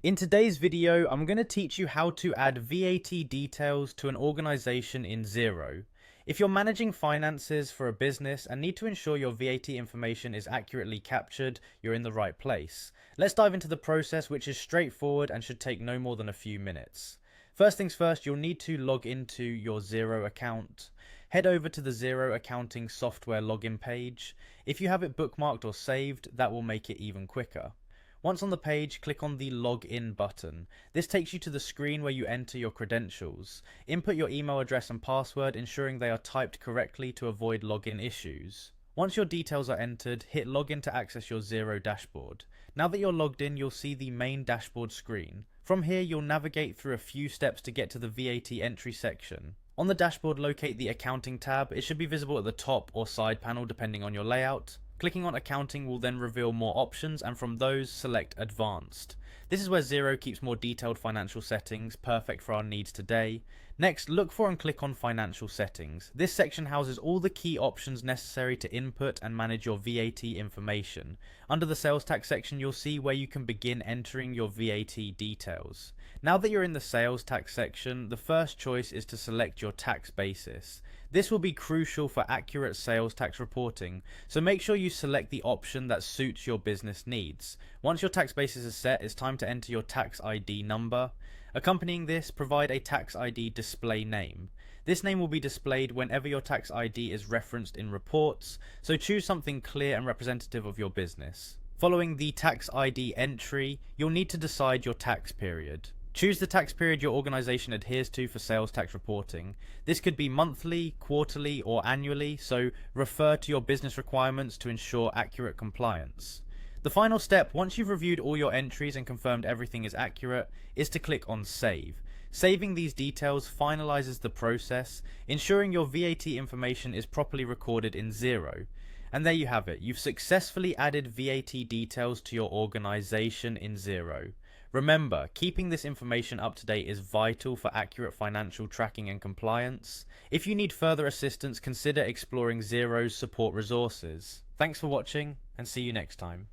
In today's video, I'm going to teach you how to add VAT details to an organization in Xero. If you're managing finances for a business and need to ensure your VAT information is accurately captured, you're in the right place. Let's dive into the process, which is straightforward and should take no more than a few minutes. First things first, you'll need to log into your Xero account. Head over to the Xero accounting software login page. If you have it bookmarked or saved, that will make it even quicker. Once on the page, click on the Login button. This takes you to the screen where you enter your credentials. Input your email address and password, ensuring they are typed correctly to avoid login issues. Once your details are entered, hit Login to access your Xero dashboard. Now that you're logged in, you'll see the main dashboard screen. From here, you'll navigate through a few steps to get to the VAT entry section. On the dashboard, locate the Accounting tab. It should be visible at the top or side panel depending on your layout. Clicking on Accounting will then reveal more options, and from those, select Advanced. This is where Xero keeps more detailed financial settings, perfect for our needs today. Next, look for and click on Financial Settings. This section houses all the key options necessary to input and manage your VAT information. Under the Sales Tax section, you'll see where you can begin entering your VAT details. Now that you're in the Sales Tax section, the first choice is to select your tax basis. This will be crucial for accurate sales tax reporting, so make sure you select the option that suits your business needs. Once your tax basis is set, it's time to enter your tax ID number. Accompanying this, provide a tax ID display name. This name will be displayed whenever your tax ID is referenced in reports, so choose something clear and representative of your business. Following the tax ID entry, you'll need to decide your tax period. Choose the tax period your organization adheres to for sales tax reporting. This could be monthly, quarterly, or annually, so refer to your business requirements to ensure accurate compliance. The final step, once you've reviewed all your entries and confirmed everything is accurate, is to click on Save. Saving these details finalizes the process, ensuring your VAT information is properly recorded in Xero. And there you have it. You've successfully added VAT details to your organization in Xero. Remember, keeping this information up to date is vital for accurate financial tracking and compliance. If you need further assistance, consider exploring Xero's support resources. Thanks for watching, and see you next time.